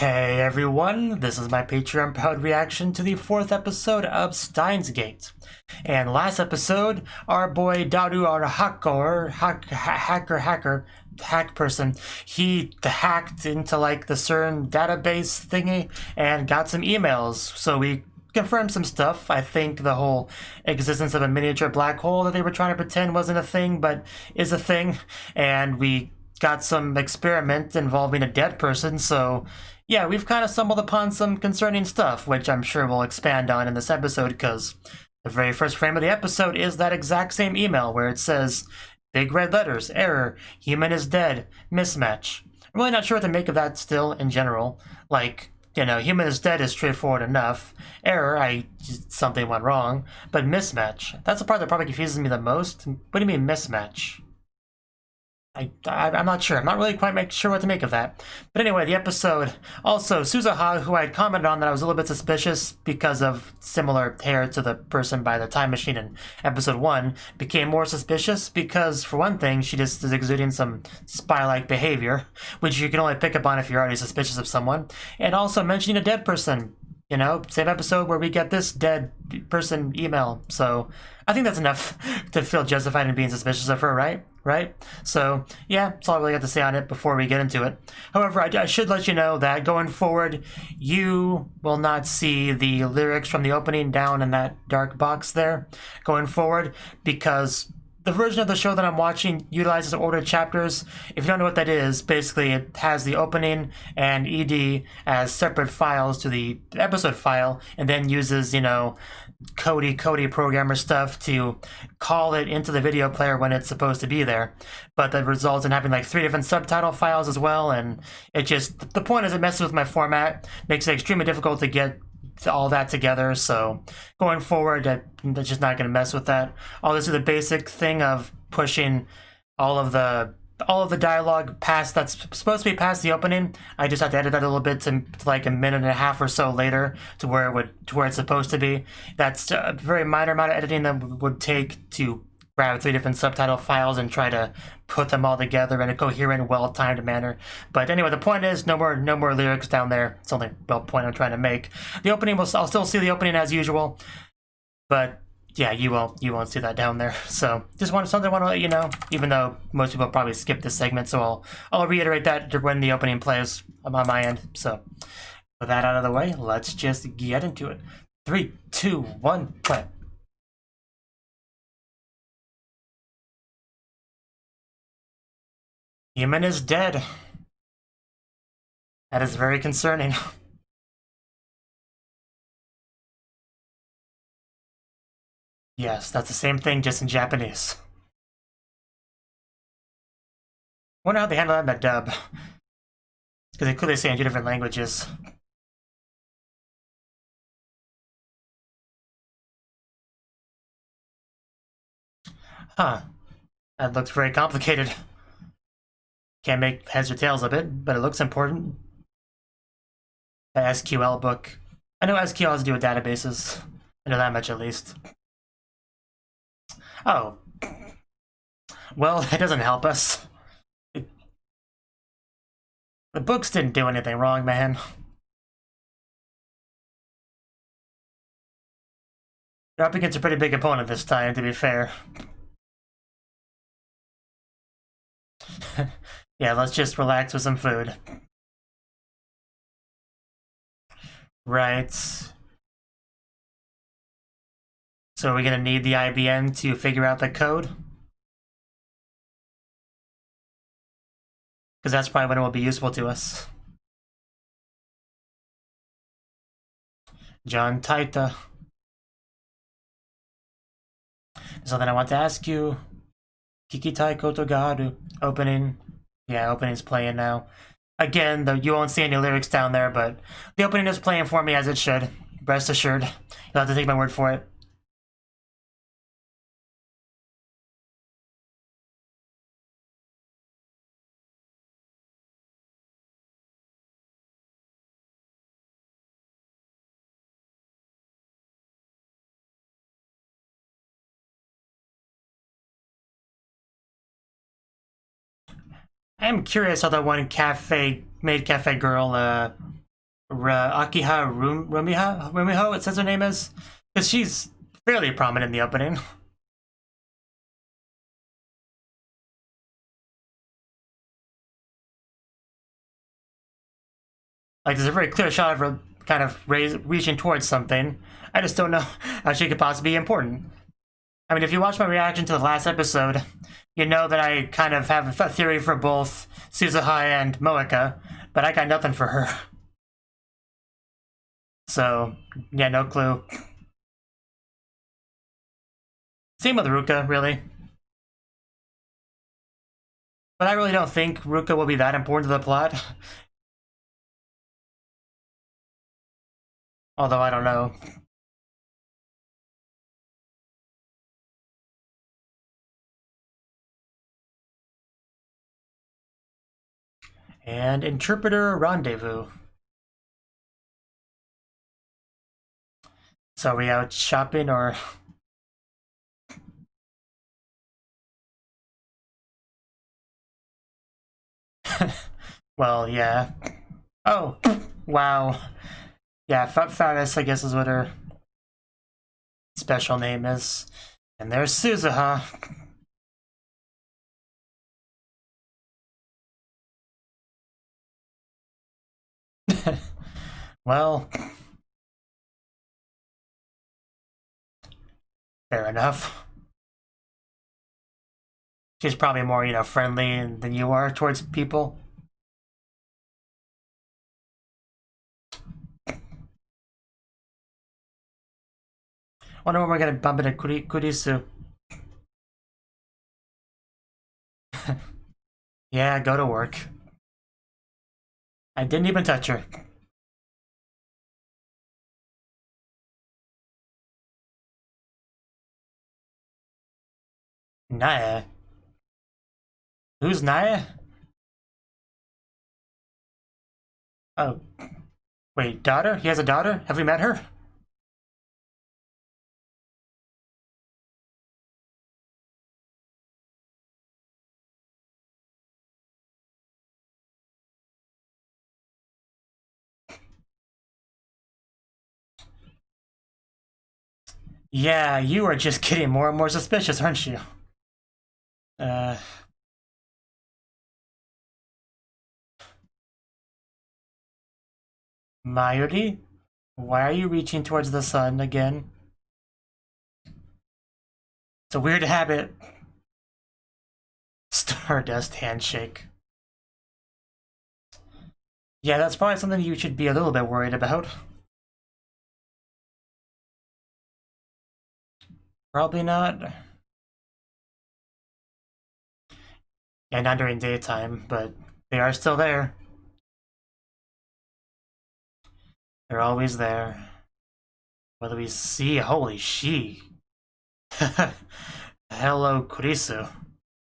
Hey everyone, this is my Patreon proud reaction to the 4th episode of Steins Gate. And last episode, our boy Daru, our hack person, he hacked into like the CERN database thingy and got some emails. So we confirmed some stuff. I think the whole existence of a miniature black hole that they were trying to pretend wasn't a thing, but is a thing. And we got some experiment involving a dead person, so yeah, we've kind of stumbled upon some concerning stuff, which I'm sure we'll expand on in this episode, because the very first frame of the episode is that exact same email where it says, big red letters, error, human is dead, mismatch. I'm really not sure what to make of that still, in general. Like, you know, human is dead is straightforward enough. Error, something went wrong. But mismatch, that's the part that probably confuses me the most. What do you mean mismatch? I'm not sure. I'm not really quite sure what to make of that. But anyway, the episode. Also, Suzuha, who I had commented on that I was a little bit suspicious because of similar hair to the person by the time machine in episode 1, became more suspicious because, for one thing, she just is exuding some spy-like behavior, which you can only pick up on if you're already suspicious of someone. And also mentioning a dead person. You know, same episode where we get this dead person email. So I think that's enough to feel justified in being suspicious of her, right? So yeah, that's all I really got to say on it before we get into it. However, I should let you know that going forward, you will not see the lyrics from the opening down in that dark box there going forward, because the version of the show that I'm watching utilizes ordered chapters. If you don't know what that is, basically it has the opening and ED as separate files to the episode file, and then uses, you know, Cody programmer stuff to call it into the video player when it's supposed to be there. But that results in having like 3 different subtitle files as well, and it just, the point is it messes with my format, makes it extremely difficult to get all that together. So going forward, I'm just not going to mess with that. I'll just do the basic thing of pushing all of the dialogue past that's supposed to be past the opening. I just have to edit that a little bit to like a minute and a half or so later to where it's supposed to be. That's a very minor amount of editing that would take to grab 3 different subtitle files and try to put them all together in a coherent, well-timed manner. But anyway, the point is no more lyrics down there. It's only the point I'm trying to make. The opening I'll still see the opening as usual, but yeah, you won't see that down there. So just something I want to let you know, even though most people probably skip this segment, so I'll reiterate that when the opening plays on my end. So with that out of the way, let's just get into it. 3, 2, 1, play. Human is dead. That is very concerning. Yes, that's the same thing, just in Japanese. Wonder how they handle that in the dub. Because they clearly say in 2 different languages. Huh. That looks very complicated. Can't make heads or tails of it, but it looks important. The SQL book. I know SQL has to do with databases. I know that much at least. Oh. Well, that doesn't help us. The books didn't do anything wrong, man. You're up against a pretty big opponent this time, to be fair. Yeah, let's just relax with some food. Right. So are we gonna need the IBM to figure out the code? Because that's probably when it will be useful to us. John Taita. So then I want to ask you, Kikitai Koto ga aru. Opening. Yeah, opening's playing now. Again, though, you won't see any lyrics down there, but the opening is playing for me as it should. Rest assured. You'll have to take my word for it. I am curious how that one maid cafe girl Rumiho, it says her name is. Because she's fairly prominent in the opening. Like, there's a very clear shot of her kind of reaching towards something. I just don't know how she could possibly be important. I mean, if you watch my reaction to the last episode, you know that I kind of have a theory for both Suzuha and Moeka, but I got nothing for her. So, yeah, no clue. Same with Ruka, really. But I really don't think Ruka will be that important to the plot. Although, I don't know. And Interpreter Rendezvous. So are we out shopping or... Well, yeah. Oh, wow. Yeah, Faris, I guess, is what her special name is. And there's Suzuha. Well, fair enough. She's probably more, you know, friendly than you are towards people. Wonder when we're gonna bump into Kurisu. Yeah, go to work. I didn't even touch her. Naya? Who's Naya? Oh. Wait, daughter? He has a daughter? Have we met her? Yeah, you are just getting more and more suspicious, aren't you? Mayuri? Why are you reaching towards the sun again? It's a weird habit. Stardust handshake. Yeah, that's probably something you should be a little bit worried about. Probably not. Yeah, not during daytime, but they are still there. They're always there. Whether we see, holy she. Hello, Kurisu.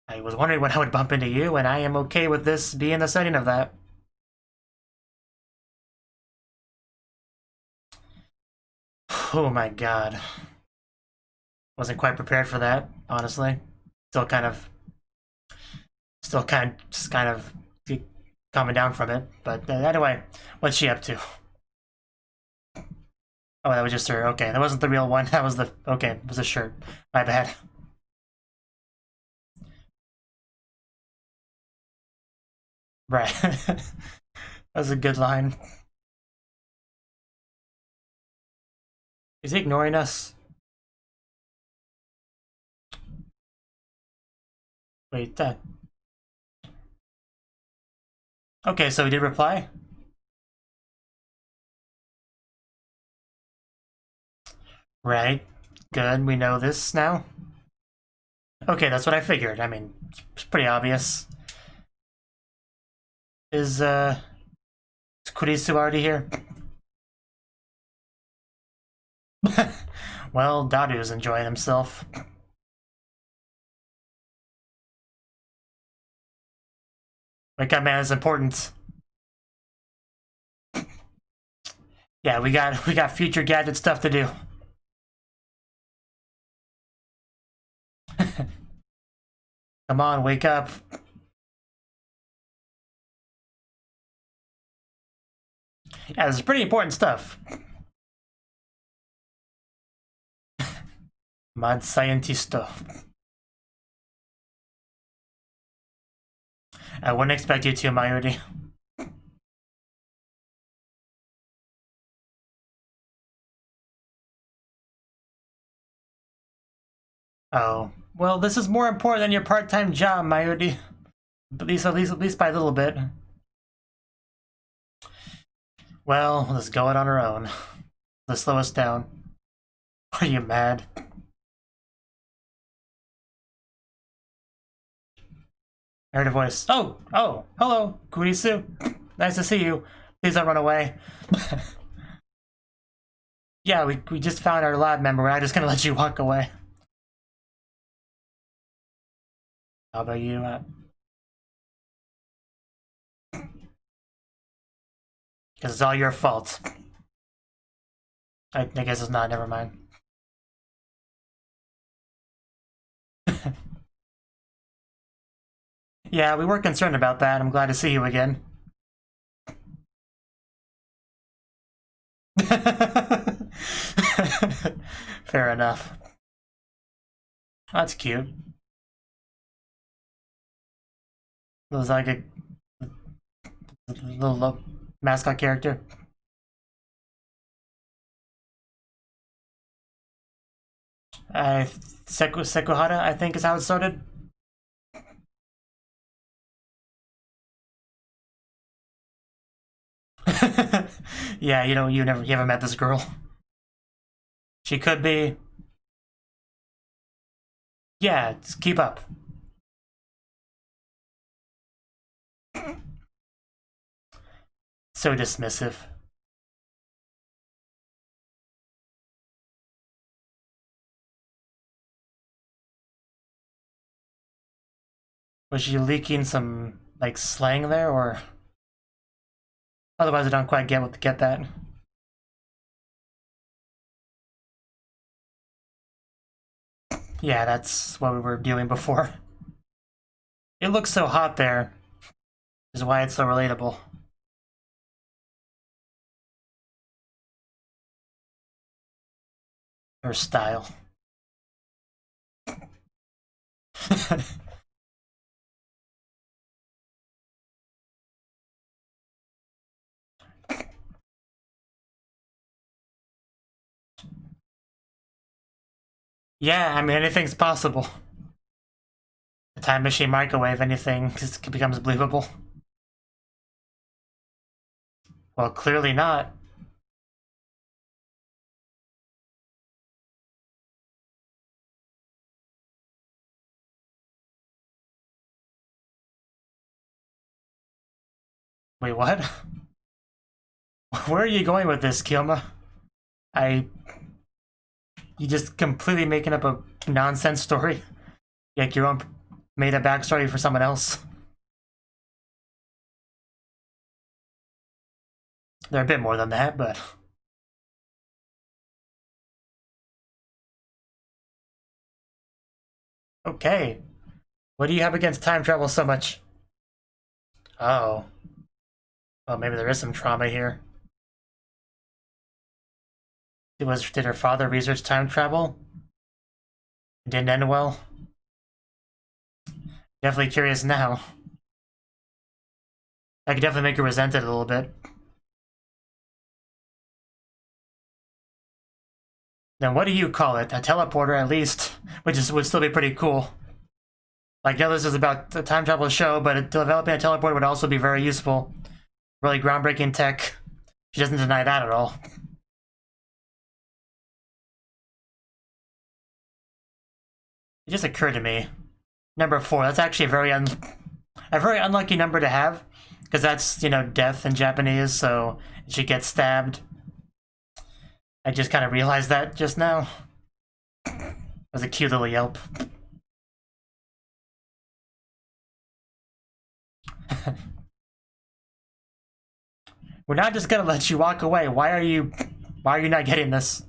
I was wondering when I would bump into you, and I am okay with this being the setting of that. Oh my god. Wasn't quite prepared for that, honestly. Still kind of coming down from it. But anyway, what's she up to? Oh, that was just her. Okay, that wasn't the real one. That was the... Okay, it was a shirt. My bad. Right. That was a good line. Is he ignoring us? Wait, that... Okay, so he did reply? Right. Good, we know this now. Okay, that's what I figured. I mean, it's pretty obvious. Is Kurisu already here? Well, Dadu's enjoying himself. Wake up, man, it's important. Yeah, we got future gadget stuff to do. Come on, wake up. Yeah, this is pretty important stuff. Mad scientisto. I wouldn't expect you to, Mayuri. Oh, well, this is more important than your part-time job, Mayuri. At least by a little bit. Well, let's go it on our own. Let's slow us down. Are you mad? I heard a voice. Oh, hello, Kurisu. Nice to see you. Please don't run away. Yeah, we just found our lab member. We're not just gonna let you walk away. How about you? Because it's all your fault. I guess it's not. Never mind. Yeah, we were concerned about that. I'm glad to see you again. Fair enough. That's cute. It was like a little mascot character. Sekuhara, I think, is how it started. Yeah, you haven't met this girl. She could be. Yeah, keep up. So dismissive. Was she leaking some, like, slang there, or? Otherwise I don't quite get that. Yeah, that's what we were doing before. It looks so hot there, is why it's so relatable. Her style. Yeah, I mean, anything's possible. The time machine, microwave, anything just becomes believable. Well, clearly not. Wait, what? Where are you going with this, Kilma? You just completely making up a nonsense story? Like your own made a backstory for someone else? They're a bit more than that, but... Okay. What do you have against time travel so much? Oh. Well, maybe there is some trauma here. Did her father research time travel? It didn't end well? Definitely curious now. I could definitely make her resent it a little bit. Then what do you call it? A teleporter, at least, which would still be pretty cool. Like, yeah, this is about the time travel show, but developing a teleporter would also be very useful. Really groundbreaking tech. She doesn't deny that at all. It just occurred to me. Number 4, that's actually a very unlucky number to have. Because that's, death in Japanese, so she gets stabbed. I just kind of realized that just now. It was a cute little yelp. We're not just gonna let you walk away. Why are you not getting this?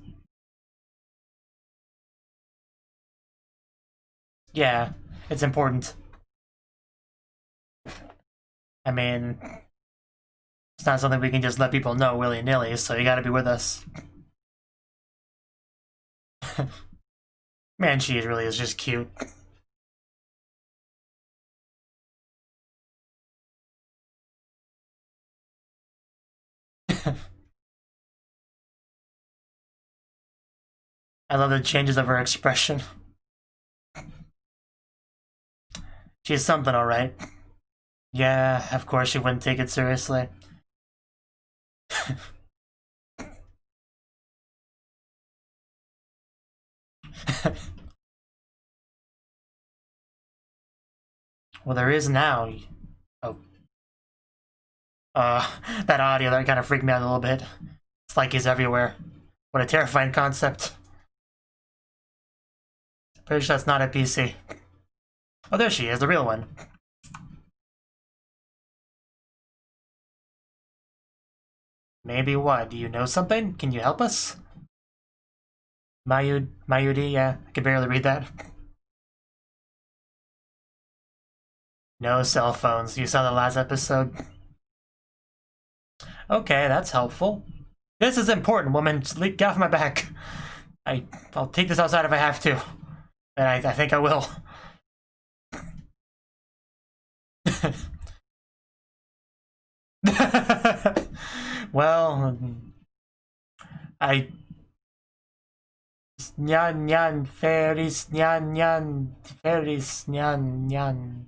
Yeah, it's important. I mean, It's not something we can just let people know willy-nilly, so you gotta be with us. Man, she really is just cute. I love the changes of her expression. She's something, alright. Yeah, of course she wouldn't take it seriously. Well, there is now. Oh. That audio, that kind of freaked me out a little bit. It's like he's everywhere. What a terrifying concept. Pretty sure that's not a PC. Oh, there she is, the real one. Maybe what? Do you know something? Can you help us? Mayudi, yeah, I can barely read that. No cell phones. You saw the last episode? Okay, that's helpful. This is important, woman. Just get off my back. I'll take this outside if I have to. And I think I will. Well, Nyan nyan fairies nyan nyan fairies nyan nyan.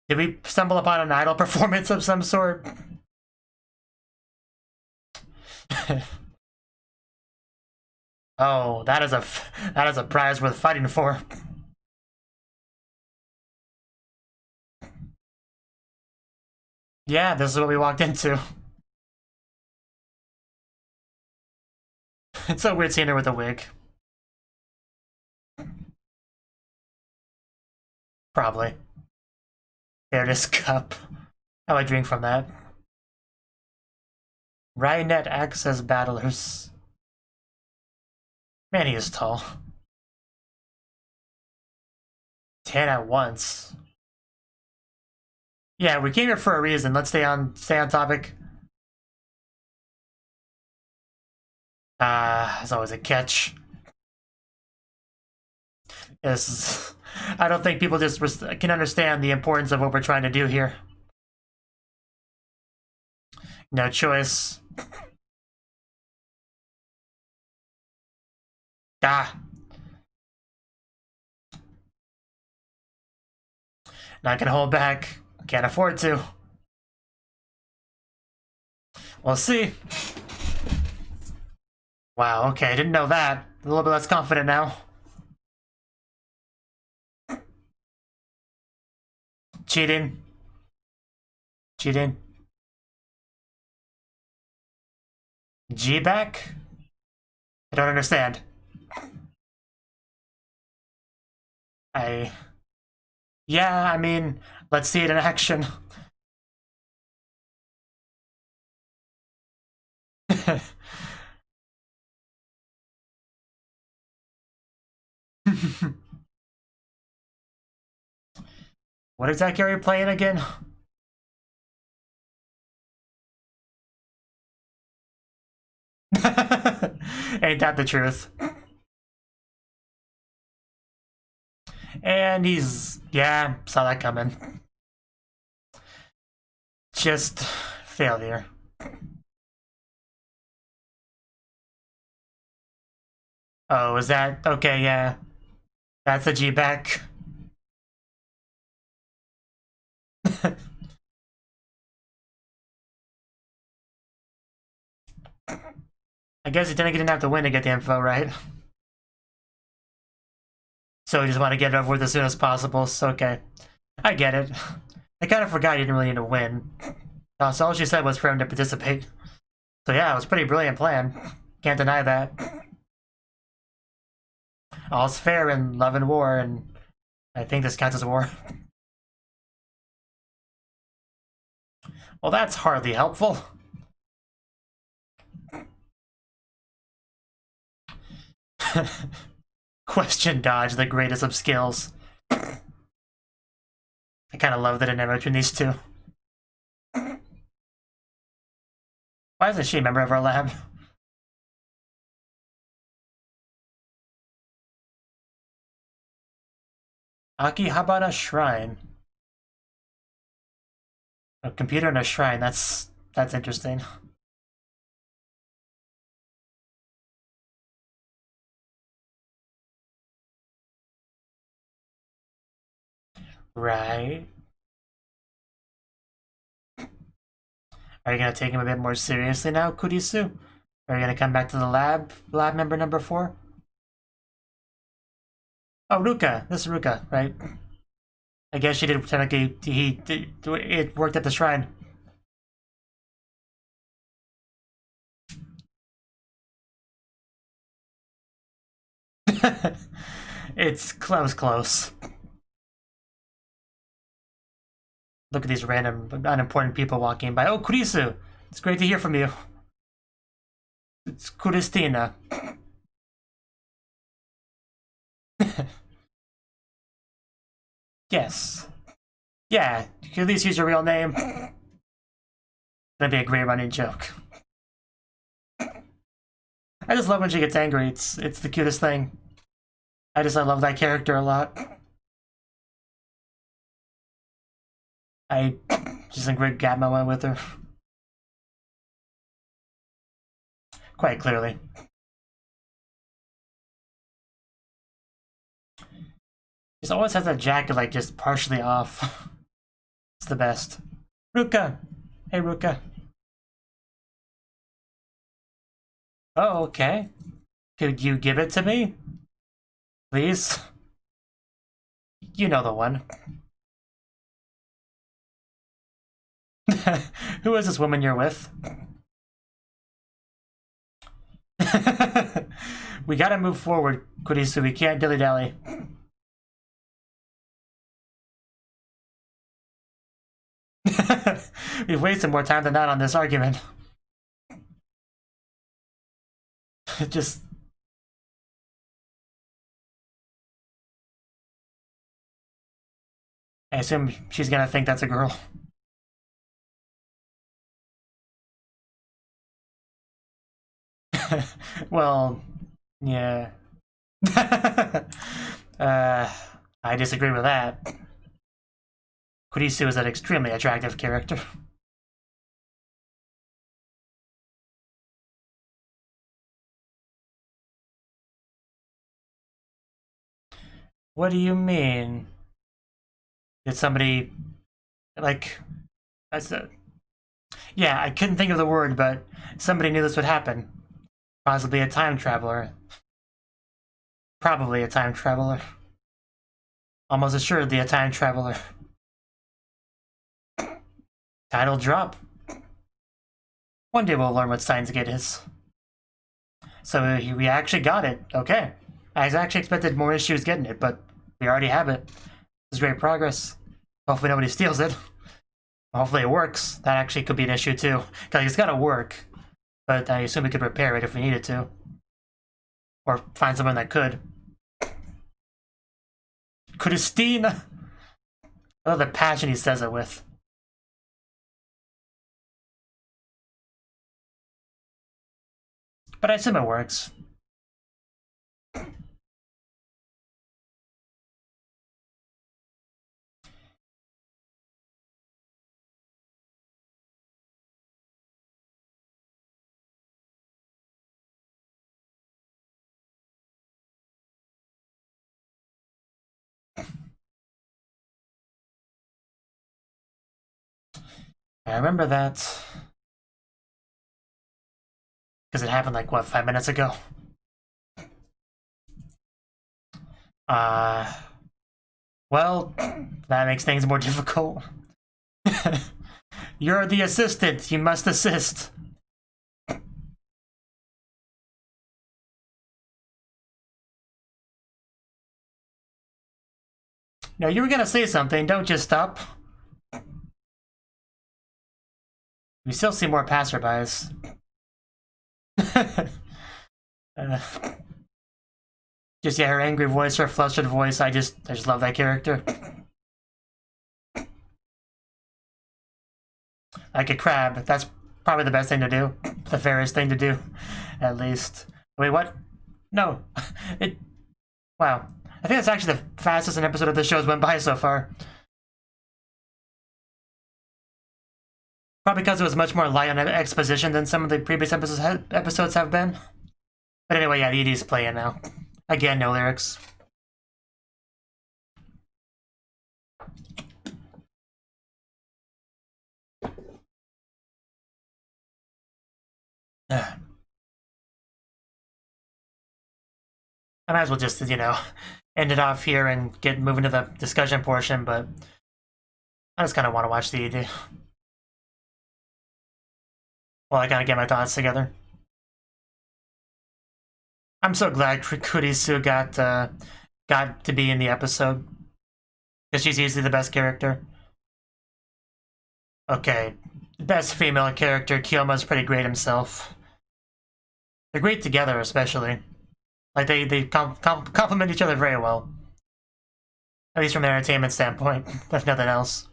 Did we stumble upon an idol performance of some sort? Oh, that is a prize worth fighting for. Yeah, this is what we walked into. It's so weird seeing her with a wig. Probably. Fairness cup. How I drink from that. Rainet access battlers. Man, he is tall. 10 at once. Yeah, we came here for a reason. Let's stay on topic. There's always a catch. I don't think people just can understand the importance of what we're trying to do here. No choice. Ah. Not gonna hold back. Can't afford to. We'll see. Wow, okay, didn't know that. A little bit less confident now. Cheating. Cheating. G back? I don't understand. Yeah, I mean, let's see it in action. What exactly are you playing again? Ain't that the truth? And yeah, saw that coming. Just failure. Oh, is that okay? Yeah, that's a G back. I guess he didn't have to win to get the info, right? So we just want to get it over with as soon as possible, so okay. I get it. I kind of forgot he didn't really need to win. So all she said was for him to participate. So yeah, it was a pretty brilliant plan. Can't deny that. All's fair in love and war, and I think this counts as war. Well, that's hardly helpful. Question dodge, the greatest of skills. I kind of love the dynamic between these two. Why isn't she a member of our lab? Akihabara Shrine. A computer and a shrine, that's interesting. Right. Are you gonna take him a bit more seriously now, Kurisu? Are you gonna come back to the lab member number 4? Oh, Ruka. This is Ruka, right? I guess she did technically. It worked at the shrine. It's close. Look at these random, unimportant people walking by. Oh, Kurisu! It's great to hear from you. It's Kuristina. Yes. Yeah, you can at least use your real name. That'd be a great running joke. I just love when she gets angry. It's the cutest thing. I love that character a lot. I just a great gab moment with her. Quite clearly. She always has that jacket like just partially off. It's the best. Ruka! Hey Ruka. Oh, okay. Could you give it to me? Please? You know the one. Who is this woman you're with? We gotta move forward, Kurisu. We can't dilly-dally. We've wasted more time than that on this argument. Just... I assume she's gonna think that's a girl. Well, yeah. I disagree with that. Kurisu is an extremely attractive character. What do you mean? Did somebody... like... that's a... Yeah, I couldn't think of the word, but somebody knew this would happen. Possibly a time traveler. Probably a time traveler. Almost assuredly a time traveler. Title drop. One day we'll learn what Steins is. So we actually got it. Okay. I actually expected more issues getting it, but we already have it. It's great progress. Hopefully nobody steals it. Hopefully it works. That actually could be an issue too. Because it's gotta work. But I assume we could repair it if we needed to. Or find someone that could. Christina! I love the passion he says it with. But I assume it works. I remember that. Because it happened like, what, 5 minutes ago? Well, that makes things more difficult. You're the assistant, you must assist. No, you were gonna say something, don't just stop. We still see more passerbys. Just, yeah, her angry voice, her flustered voice, I just love that character. Like a crab, that's probably the best thing to do. the fairest thing to do, at least. Wait, what? No. Wow. I think that's actually the fastest an episode of the show's went by so far. Probably because it was much more light on exposition than some of the previous episodes have been. But anyway, yeah, the ED's playing now. Again, no lyrics. I might as well just, you know, end it off here and get moving to the discussion portion, but I just kind of want to watch the ED. Well, I kind of get my thoughts together. I'm so glad Kurisu got to be in the episode, because she's easily the best character. Okay, best female character, Kiyoma's pretty great himself. They're great together, especially. Like, they complement each other very well. At least from an entertainment standpoint, if nothing else.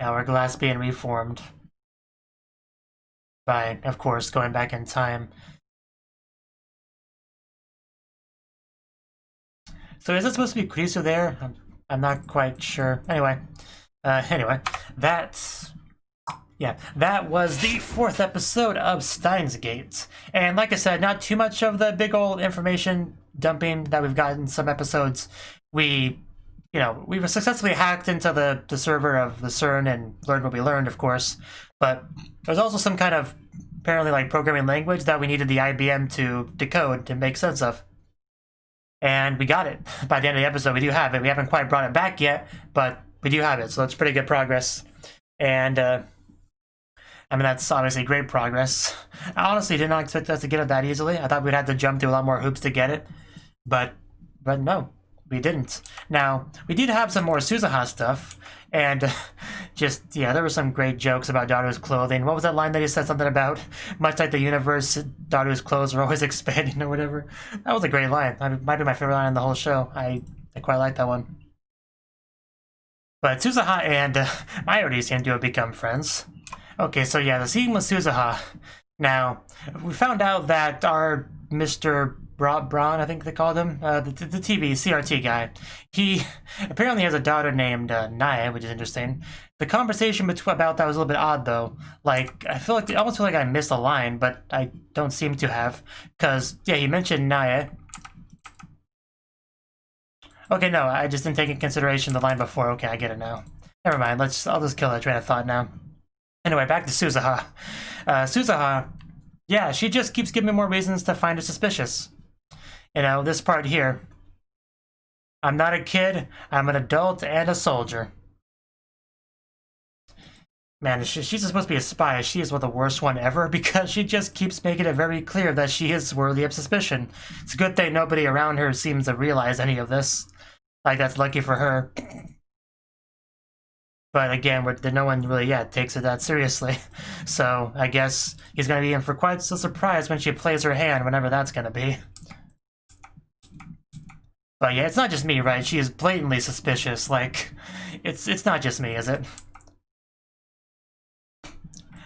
Hourglass being reformed. By, of course, going back in time. So is it supposed to be Kurisu there? I'm not quite sure. Anyway, that was the 4th episode of Steins Gate. And like I said, not too much of the big old information dumping that we've gotten in some episodes. We were successfully hacked into the server of the CERN and learned what we learned, of course. But there's also some kind of, apparently, like, programming language that we needed the IBM to decode to make sense of. And we got it. By the end of the episode, we do have it. We haven't quite brought it back yet, but we do have it, so it's pretty good progress. And, I mean, that's obviously great progress. I honestly did not expect us to get it that easily. I thought we'd have to jump through a lot more hoops to get it. But no, we didn't. Now, we did have some more Suzuha stuff, and there were some great jokes about Daru's clothing. What was that line that he said something about? Much like the universe, Daru's clothes are always expanding or whatever. That was a great line. That might be my favorite line in the whole show. I quite like that one. But Suzuha and Mayuri seem to have become friends. Okay, so yeah, the scene with Suzuha. Now, we found out that our Mr. Braun, I think they called him, the TV CRT guy. He apparently has a daughter named Naya, which is interesting. The conversation about that was a little bit odd, though. Like, I almost feel like I missed a line, but I don't seem to have. Because, yeah, he mentioned Naya. Okay, no, I just didn't take into consideration the line before. Okay, I get it now. Never mind, I'll just kill that train of thought now. Anyway, back to Suzuha. Suzuha, yeah, she just keeps giving me more reasons to find her suspicious. You know, this part here. I'm not a kid, I'm an adult and a soldier. Man, she's supposed to be a spy. She is the worst one ever, because she just keeps making it very clear that she is worthy of suspicion. It's a good thing nobody around her seems to realize any of this. Like, that's lucky for her. But again, no one really yet takes it that seriously. So I guess he's going to be in for quite a surprise when she plays her hand, whenever that's going to be. But yeah, it's not just me, right? She is blatantly suspicious. Like, it's not just me, is it?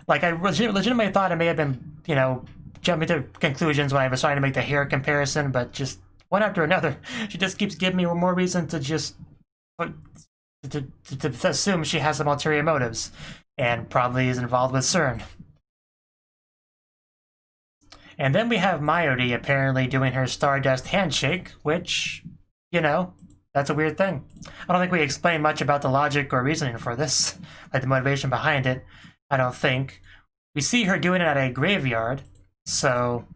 Like, I legitimately thought it may have been, you know, jumping to conclusions when I was trying to make the hair comparison, but just one after another, she just keeps giving me more reason to just to assume she has some ulterior motives, and probably is involved with CERN. And then we have Mayuri apparently doing her Stardust handshake, which, you know, that's a weird thing. I don't think we explain much about the logic or reasoning for this, like the motivation behind it. I don't think. We see her doing it at a graveyard, so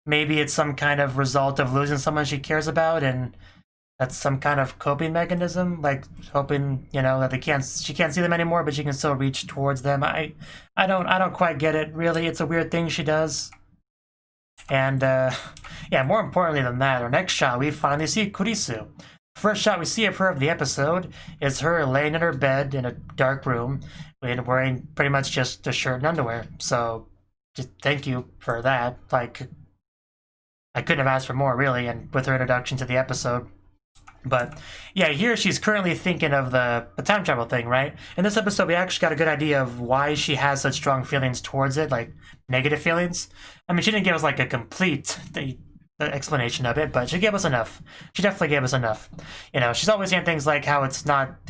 maybe it's some kind of result of losing someone she cares about, and that's some kind of coping mechanism, like hoping, you know, that she can't see them anymore, but she can still reach towards them. I don't quite get it, really. It's a weird thing she does. And yeah, more importantly than that, our next shot, we finally see Kurisu. First shot we see of her of the episode is her laying in her bed in a dark room and wearing pretty much just a shirt and underwear. So just thank you for that. Like, I couldn't have asked for more, really, and with her introduction to the episode. But yeah, here she's currently thinking of the time travel thing, right? In this episode, we actually got a good idea of why she has such strong feelings towards it, like negative feelings. I mean, she didn't give us like a complete the explanation of it, but she gave us enough. She definitely gave us enough. You know, she's always saying things like how it's not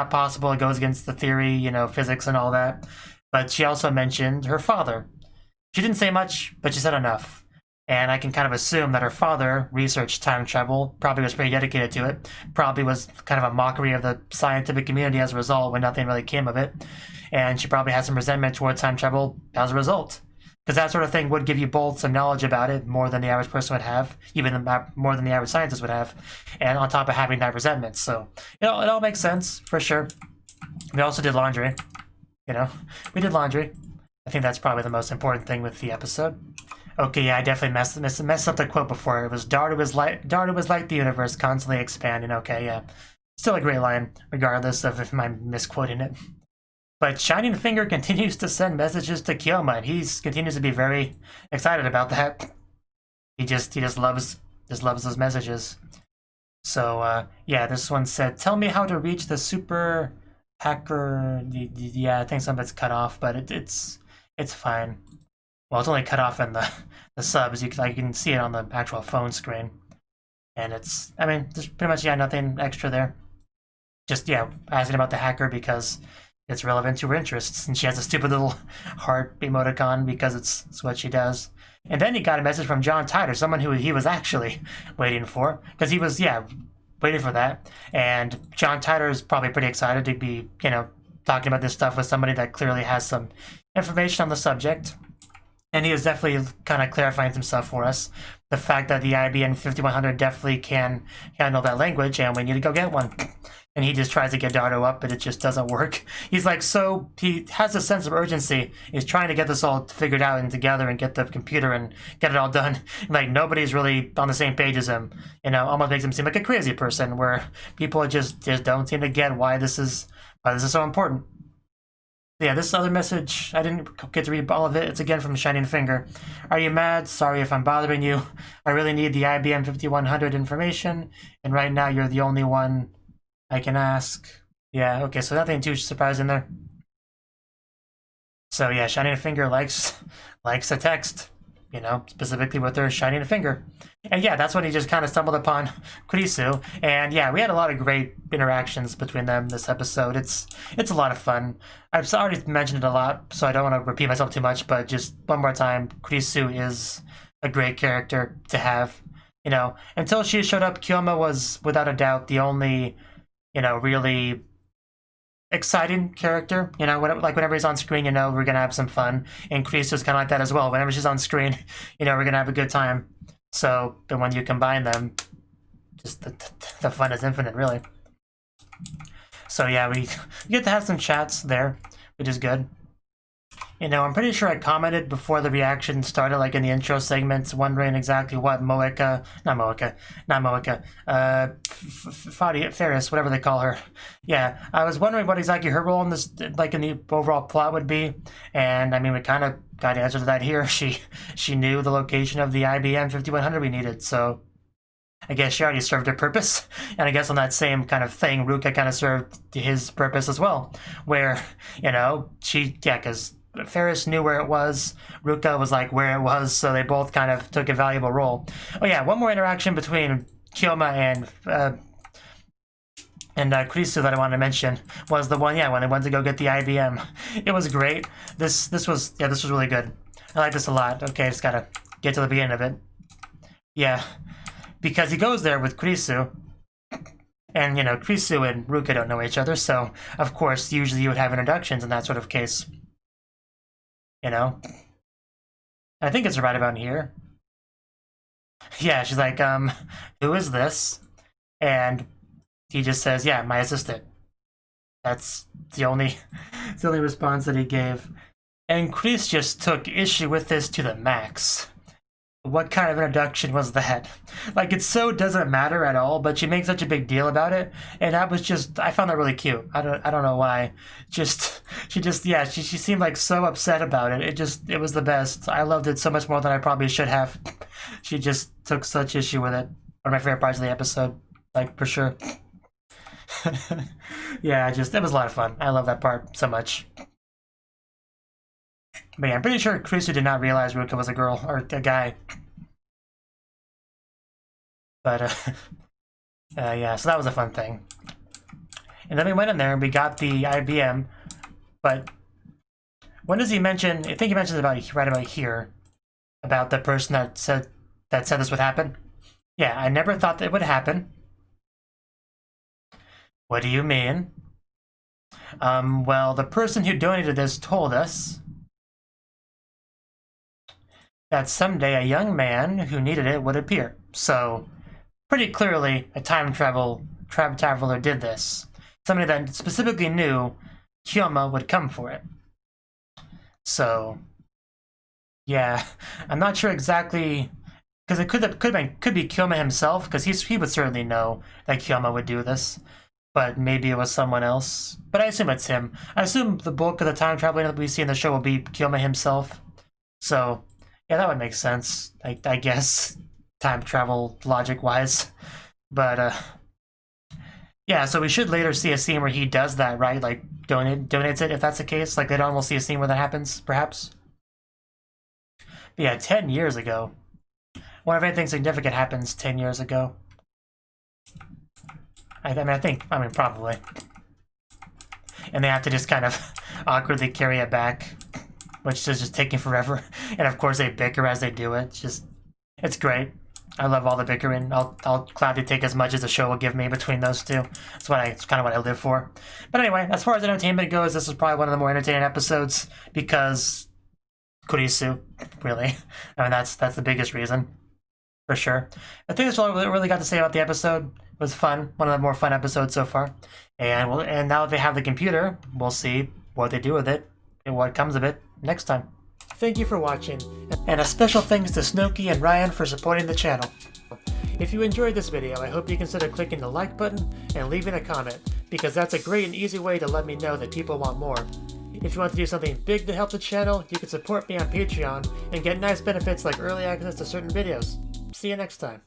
possible, it goes against the theory, you know, physics and all that. But she also mentioned her father. She didn't say much, but she said enough. And I can kind of assume that her father researched time travel, probably was pretty dedicated to it, probably was kind of a mockery of the scientific community as a result when nothing really came of it. And she probably had some resentment towards time travel as a result. Because that sort of thing would give you both some knowledge about it, more than the average person would have, even more than the average scientist would have, and on top of having that resentment. So, you know, it all makes sense, for sure. We also did laundry. You know, we did laundry. I think that's probably the most important thing with the episode. Okay, yeah, I definitely messed up the quote before. It was Dart was like the universe, constantly expanding. Okay, yeah. Still a great line, regardless of if I'm misquoting it. But Shining Finger continues to send messages to Kyoma, and he continues to be very excited about that. He just loves those messages. So yeah, this one said, "Tell me how to reach the super hacker." Yeah, I think some of it's cut off, but it's fine. Well, it's only cut off in the subs. You can see it on the actual phone screen. And it's, I mean, there's pretty much, yeah, nothing extra there. Just, yeah, asking about the hacker because it's relevant to her interests. And she has a stupid little heart emoticon because it's what she does. And then he got a message from John Titor, someone who he was actually waiting for. Because he was, yeah, waiting for that. And John Titor is probably pretty excited to be, you know, talking about this stuff with somebody that clearly has some information on the subject. And he is definitely kind of clarifying some stuff for us. The fact that the IBM 5100 definitely can handle that language, and we need to go get one. And he just tries to get Dardo up, but it just doesn't work. He's like, so he has a sense of urgency. He's trying to get this all figured out and together and get the computer and get it all done. Like, nobody's really on the same page as him. You know, almost makes him seem like a crazy person, where people just don't seem to get why this is so important. Yeah, this other message, I didn't get to read all of it. It's again from Shining Finger. Are you mad? Sorry if I'm bothering you. I really need the IBM 5100 information, and right now you're the only one I can ask. Yeah, okay, so nothing too surprising there. So yeah, Shining Finger likes a text, you know, specifically with her Shining Finger. And yeah, that's when he just kind of stumbled upon Kurisu. And yeah, we had a lot of great interactions between them this episode. It's a lot of fun. I've already mentioned it a lot, so I don't want to repeat myself too much, but just one more time, Kurisu is a great character to have. You know, until she showed up, Kyoma was without a doubt the only, you know, really exciting character. You know, whenever he's on screen, you know, we're gonna have some fun. And Kurisu's kind of like that as well. Whenever she's on screen, you know, we're gonna have a good time. So, but when you combine them, just the fun is infinite, really. So yeah, we get to have some chats there, which is good. You know, I'm pretty sure I commented before the reaction started, like in the intro segments, wondering exactly what Ferris, whatever they call her. Yeah, I was wondering what exactly her role in this, like in the overall plot would be. And I mean, we kind of got an answer to that here. She knew the location of the IBM 5100 we needed, so I guess she already served her purpose. And I guess on that same kind of thing, Ruka kind of served his purpose as well, where, you know, because Ferris knew where it was, Ruka was like where it was, so they both kind of took a valuable role. Oh yeah, one more interaction between Kyoma and Kurisu that I wanted to mention was the one, yeah, when they went to go get the IBM. It was great. This was really good. I like this a lot. Okay, just gotta get to the beginning of it. Yeah, because he goes there with Kurisu, and, you know, Kurisu and Ruka don't know each other, so, of course, usually you would have introductions in that sort of case. You know? I think it's right about here. Yeah, she's like, who is this? And he just says, yeah, my assistant. That's the only response that he gave. And Chris just took issue with this to the max. What kind of introduction was that? Like, it so doesn't matter at all, but she makes such a big deal about it, and that was just, I found that really cute. I don't know why. Just She just, yeah, she seemed like so upset about it. It was the best. I loved it so much more than I probably should have. She just took such issue with it. One of my favorite parts of the episode, like, for sure. Yeah, it was a lot of fun. I love that part so much. But yeah, I'm pretty sure Krisu did not realize Ruka was a girl, or a guy. But, yeah, so that was a fun thing. And then we went in there and we got the IBM, but when does he mention, I think he mentions about right about here, about the person that said this would happen? Yeah, I never thought that it would happen. What do you mean? Well, the person who donated this told us that someday a young man who needed it would appear. So, pretty clearly, a time traveler did this. Somebody that specifically knew Kyoma would come for it. So, yeah, I'm not sure exactly, because it could be Kyoma himself, because he would certainly know that Kyoma would do this. But maybe it was someone else. But I assume it's him. I assume the bulk of the time traveling that we see in the show will be Kyoma himself. So, yeah, that would make sense, I guess, time travel logic-wise. But, yeah, so we should later see a scene where he does that, right? Like, donates it, if that's the case. Like, later on we'll see a scene where that happens, perhaps. But yeah, 10 years ago. What if anything significant happens 10 years ago? I mean, probably. And they have to just kind of awkwardly carry it back, which is just taking forever. And of course they bicker as they do it. It's great. I love all the bickering. I'll gladly take as much as the show will give me between those two. It's kind of what I live for. But anyway, as far as entertainment goes, this is probably one of the more entertaining episodes because Kurisu, really. I mean, that's the biggest reason, for sure. I think that's all I really got to say about the episode. It was fun. One of the more fun episodes so far. And now that they have the computer, we'll see what they do with it and what comes of it next time. Thank you for watching, and a special thanks to Cnouki and Ryan for supporting the channel. If you enjoyed this video, I hope you consider clicking the like button and leaving a comment, because that's a great and easy way to let me know that people want more. If you want to do something big to help the channel, you can support me on Patreon and get nice benefits like early access to certain videos. See you next time.